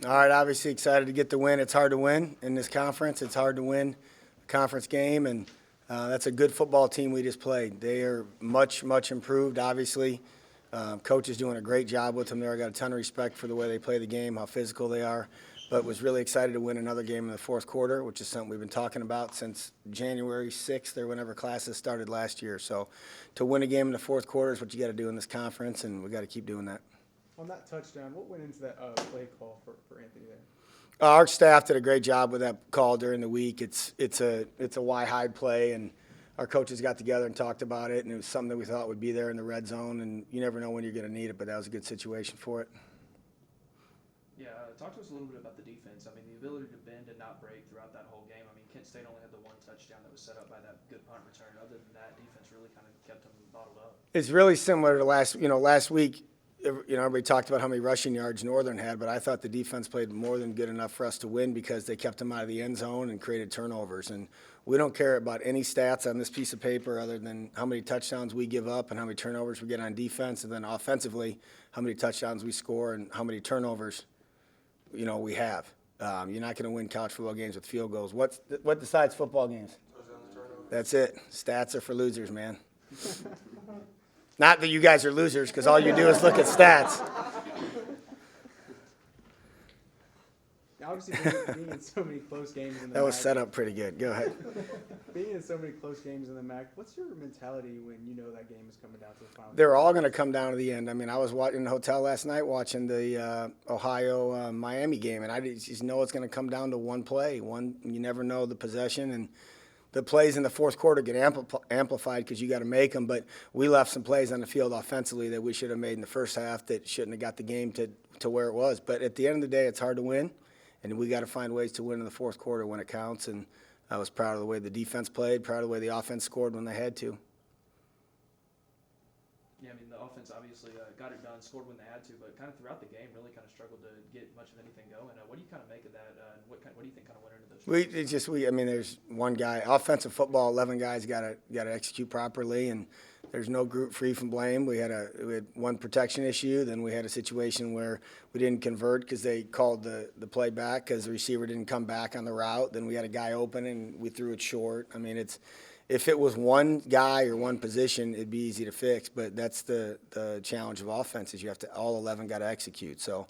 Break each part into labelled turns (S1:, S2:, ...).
S1: All right, obviously excited to get the win. It's hard to win in this conference. It's hard to win a conference game, and that's a good football team we just played. They are much, much improved, obviously. Coach is doing a great job with them there. I got a ton of respect for the way they play the game, how physical they are, but was really excited to win another game in the fourth quarter, which is something we've been talking about since January 6th or whenever classes started last year. So to win a game in the fourth quarter is what you got to do in this conference, and we got to keep doing that.
S2: On that touchdown, what went into that play call for Anthony there?
S1: Our staff did a great job with that call during the week. It's a why hide play, and our coaches got together and talked about it, and it was something that we thought would be there in the red zone, and you never know when you're going to need it, but that was a good situation for it.
S3: Yeah, talk to us a little bit about the defense. I mean, the ability to bend and not break throughout that whole game. I mean, Kent State only had the one touchdown that was set up by that good punt return. Other than that, defense really kind of kept them bottled up.
S1: It's really similar to last week. Everybody talked about how many rushing yards Northern had, but I thought the defense played more than good enough for us to win because they kept them out of the end zone and created turnovers. And we don't care about any stats on this piece of paper other than how many touchdowns we give up and how many turnovers we get on defense, and then offensively, how many touchdowns we score and how many turnovers, we have. You're not going to win college football games with field goals. What decides football games? That's it. Stats are for losers, man. Not that you guys are losers, because all you do is look at stats.
S2: Obviously, being in so many close games in the
S1: That was
S2: MAC,
S1: set up pretty good. Go ahead.
S2: being in so many close games in the MAC, what's your mentality when you know that game is coming down to the final?
S1: They're all going to come down to the end. I mean, I was in the hotel last night watching the Ohio-Miami game, and I just know it's going to come down to one play. You never know the possession, and the plays in the fourth quarter get amplified because you got to make them, but we left some plays on the field offensively that we should have made in the first half that shouldn't have got the game to where it was. But at the end of the day, it's hard to win, and we got to find ways to win in the fourth quarter when it counts, and I was proud of the way the defense played, proud of the way the offense scored when they had to.
S3: Yeah, I mean, the offense obviously got it done, scored when they had to, but kind of throughout the game really kind of struggled to get much of anything going. What do you kind of make of that, and what do you think kind of went into those?
S1: There's one guy, offensive football, 11 guys got to execute properly, and there's no group free from blame. We had one protection issue, then we had a situation where we didn't convert because they called the play back because the receiver didn't come back on the route. Then we had a guy open and we threw it short. I mean, if it was one guy or one position, it'd be easy to fix, but that's the challenge of offense is all 11 got to execute. So.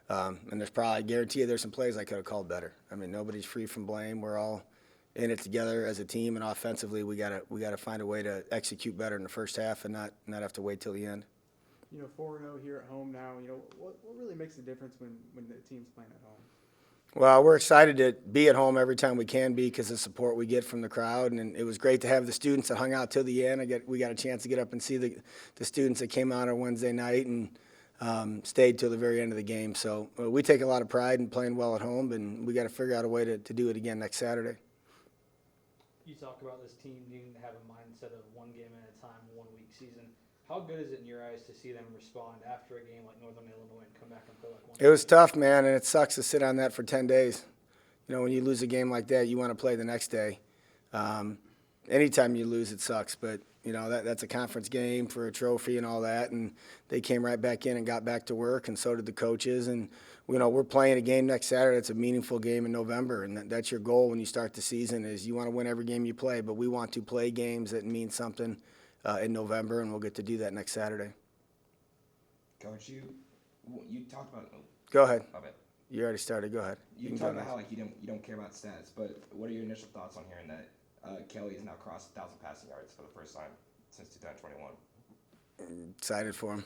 S1: And I guarantee you there's some plays I could have called better. I mean, nobody's free from blame. We're all in it together as a team, and offensively we gotta find a way to execute better in the first half and not have to wait till the end.
S2: 4-0 here at home now. What really makes the difference when the team's playing at home?
S1: Well, we're excited to be at home every time we can be because of the support we get from the crowd, and it was great to have the students that hung out till the end. We got a chance to get up and see the students that came out on Wednesday night and stayed till the very end of the game. So we take a lot of pride in playing well at home, and we got to figure out a way to do it again next Saturday.
S4: You talk about this team needing to have a mindset of one game at a time, 1 week season. How good is it in your eyes to see them respond after a game like Northern Illinois and come back and play like one?
S1: It was tough, man, and it sucks to sit on that for 10 days. When you lose a game like that, you want to play the next day. Anytime you lose, it sucks, but that's a conference game for a trophy and all that, and they came right back in and got back to work, and so did the coaches. And we're playing a game next Saturday. It's a meaningful game in November, and that's your goal when you start the season is you want to win every game you play, but we want to play games that mean something in November, and we'll get to do that next Saturday.
S5: Coach, you talked about.
S1: Go ahead.
S5: I bet.
S1: You already started. Go ahead.
S5: You talked about how you don't care about stats, but what are your initial thoughts on hearing that? Kelly has now crossed 1,000 passing yards for the first time since 2021.
S1: Excited for him.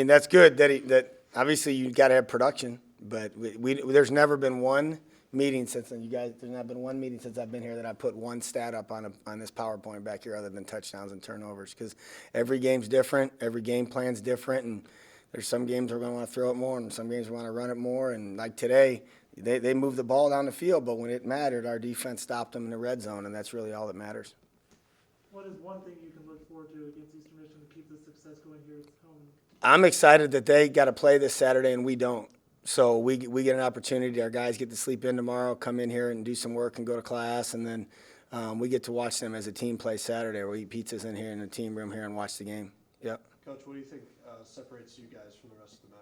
S1: That's good that obviously you got to have production, but there's never been one meeting since there's not been one meeting since I've been here that I put one stat up on this PowerPoint back here other than touchdowns and turnovers because every game's different, every game plan's different, and there's some games we're going to want to throw it more and some games we want to run it more, and like today, They moved the ball down the field, but when it mattered, our defense stopped them in the red zone, and that's really all that matters.
S6: What is one thing you can look forward to against Eastern Michigan to keep the success going here at home?
S1: I'm excited that they got to play this Saturday and we don't. So we get an opportunity. Our guys get to sleep in tomorrow, come in here and do some work and go to class, and then we get to watch them as a team play Saturday. We'll eat pizzas in here in the team room here and watch the game. Yep.
S7: Coach, what do you think separates you guys from the rest of the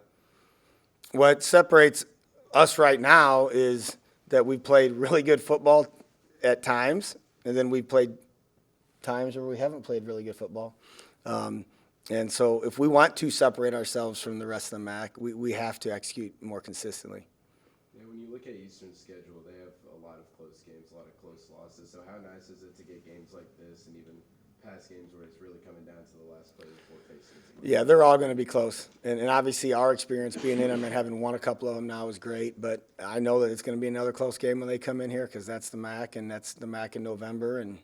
S1: What separates us right now is that we played really good football at times, and then we played times where we haven't played really good football. And so if we want to separate ourselves from the rest of the MAC, we have to execute more consistently.
S7: Yeah, when you look at Eastern's schedule, they have a lot of close games, a lot of close losses. So how nice is it to get games like this and even past games where it's really coming down to the last play before facing a team?
S1: Yeah, they're all going to be close. And obviously our experience being in them and having won a couple of them now is great. But I know that it's going to be another close game when they come in here because that's the MAC, and that's the MAC in November. And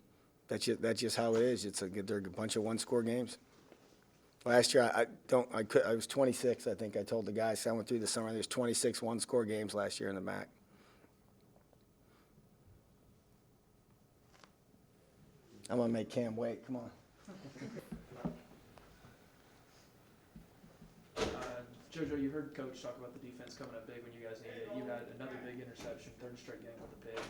S1: that's just how it is. They're a bunch of one-score games. Last year, I was 26, I think I told the guys. So I went through the summer. There's 26 one-score games last year in the MAC. I'm going to make Cam wait. Come on.
S3: Jojo, you heard Coach talk about the defense coming up big when you guys needed it. You had another big interception, third straight game with a pick,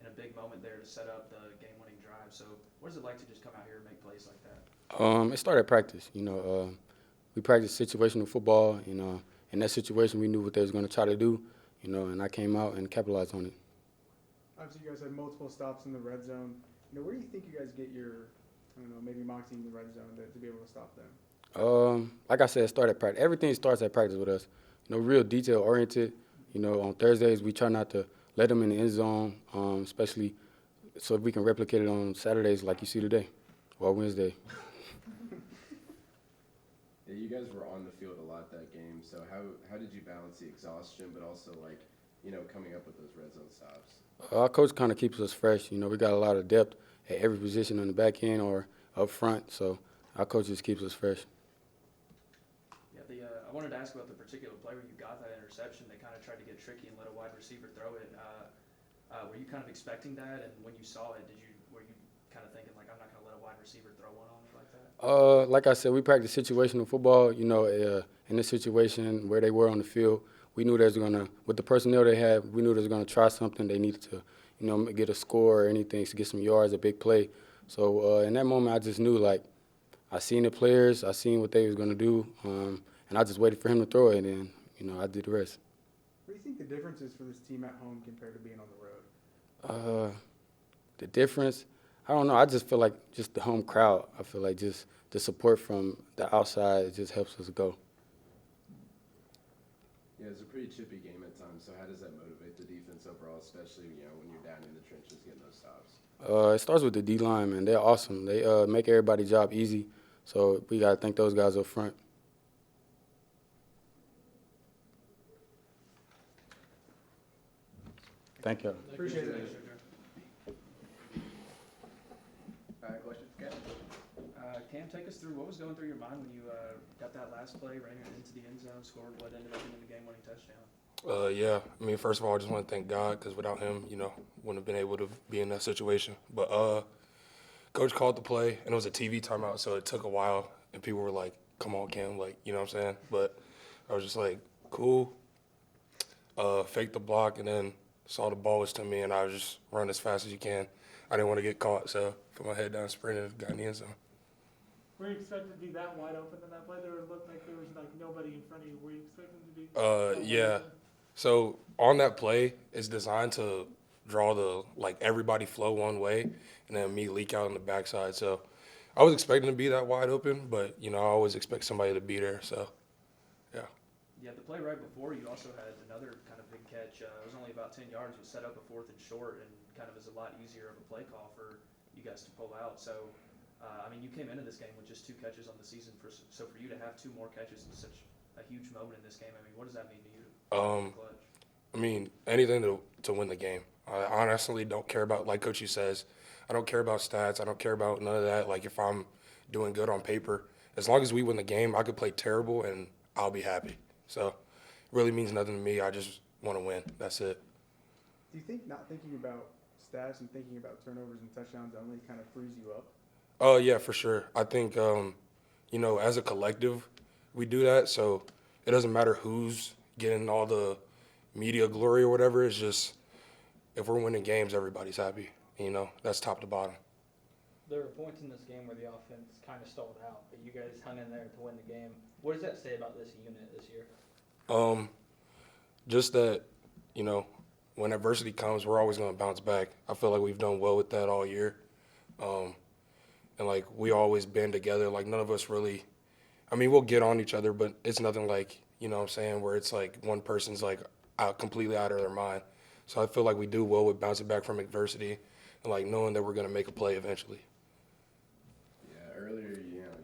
S3: and a big moment there to set up the game-winning drive. So what is it like to just come out here and make plays like that?
S8: It started at practice. We practiced situational football. In that situation, we knew what they was going to try to do. And I came out and capitalized on it.
S2: Obviously, you guys had multiple stops in the red zone. Where do you think you guys get your, maybe moxie in the red zone to be able to stop them?
S8: Like I said, it started at practice. Everything starts at practice with us. Real detail-oriented. On Thursdays, we try not to let them in the end zone, especially so we can replicate it on Saturdays like you see today or Wednesday.
S7: Yeah, you guys were on the field a lot that game. So how did you balance the exhaustion, but also coming up with those red zone stops?
S8: Our coach kind of keeps us fresh. We got a lot of depth at every position on the back end or up front, so our coach just keeps us fresh.
S3: Yeah, I wanted to ask about the particular play where you got that interception. They kind of tried to get tricky and let a wide receiver throw it. Were you kind of expecting that? And when you saw it, were you kind of thinking, like, I'm not going to let a wide receiver throw one on me like that?
S8: Like I said, we practice situational football. In this situation where they were on the field, we knew they was gonna, with the personnel they had, we knew they was gonna try something. They needed to, get a score or anything to get some yards, a big play. So in that moment, I just knew, like, I seen the players, I seen what they was gonna do, and I just waited for him to throw it, and I did the rest.
S2: What do you think the difference is for this team at home compared to being on the road?
S8: The difference, I don't know. I just feel like just the home crowd. I feel like just the support from the outside, it just helps us go.
S7: Yeah, it's a pretty chippy game at times. So how does that motivate the defense overall, especially when you're down in the trenches getting those stops?
S8: It starts with the D-line, man. They're awesome. They make everybody's job easy. So we got to thank those guys up front. Thank you.
S2: Appreciate it.
S7: Questions, Cam?
S3: Cam, take us through what was going through your mind when you got that last play, ran it into the end zone, scored what ended up being the game-winning touchdown.
S9: Yeah, I mean, first of all, I just want to thank God because without him, wouldn't have been able to be in that situation. But Coach called the play, and it was a TV timeout, so it took a while, and people were like, come on, Cam, like, you know what I'm saying? But I was just like, cool, faked the block, and then saw the ball was to me, and I was just run as fast as you can. I didn't want to get caught, so put my head down, sprinted, got in the end zone.
S6: Were you expecting to be that wide open in that play? There looked like there was nobody in front of you. Were you expecting to be? that wide
S9: Yeah.
S6: open?
S9: So on that play, it's designed to draw everybody flow one way and then me leak out on the backside. So I was expecting to be that wide open, but, I always expect somebody to be there. So, yeah.
S3: Yeah, the play right before, you also had another kind of big catch. It was only about 10 yards, but set up a 4th and short, and kind of is a lot easier of a play call for you guys to pull out. So, you came into this game with just 2 catches on the season. So for you to have 2 more catches in such a huge moment in this game, what does that mean to you? Clutch?
S9: Anything to win the game. I honestly don't care about, like Coach says, I don't care about stats. I don't care about none of that. Like, if I'm doing good on paper, as long as we win the game, I could play terrible and I'll be happy. So it really means nothing to me. I just want to win. That's it.
S2: Do you think not thinking about stats and thinking about turnovers and touchdowns only kind of frees you up?
S9: Yeah, for sure. I think, as a collective, we do that. So it doesn't matter who's getting all the media glory or whatever. It's just, if we're winning games, everybody's happy. That's top to bottom.
S4: There were points in this game where the offense kind of stalled out, but you guys hung in there to win the game. What does that say about this unit this year?
S9: just that, you know, when adversity comes, we're always going to bounce back. I feel like we've done well with that all year. And, like, we always band together. Like, none of us really – I mean, we'll get on each other, but it's nothing like, you know what I'm saying, where it's like one person's, like, completely out of their mind. So I feel like we do well with bouncing back from adversity and, like, knowing that we're going to make a play eventually.
S7: Yeah, earlier,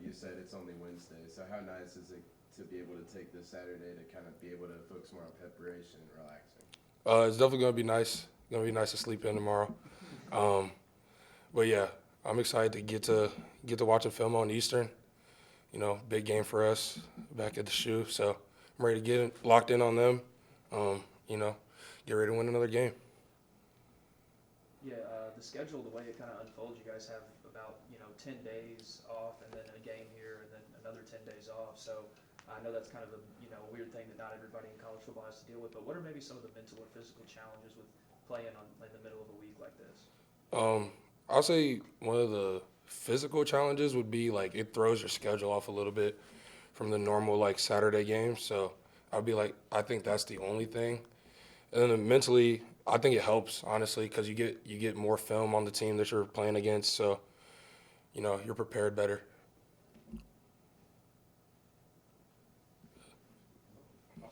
S7: you said it's only Wednesday, so how nice is it to be able to take this Saturday to kind of be able to focus more on preparation and relaxing?
S9: It's definitely going to be nice. Going to be nice to sleep in tomorrow. But, yeah, I'm excited to get to watching film on Eastern. You know, big game for us back at the shoe. So I'm ready to get locked in on them. You know, get ready to win another game.
S3: Yeah, the schedule, the way it kind of unfolds, you guys have about 10 days off, and then a game here, and then another 10 days off. So I know that's kind of a weird thing that not everybody in college football has to deal with. But what are maybe some of the mental or physical challenges with playing in the middle of a week like this?
S9: I'll say one of the physical challenges would be, like, it throws your schedule off a little bit from the normal, like, Saturday games. So I'd be like, I think that's the only thing. And then mentally, I think it helps, honestly, because you get more film on the team that you're playing against. So, you're prepared better.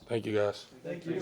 S9: Thank you, guys.
S3: Thank you.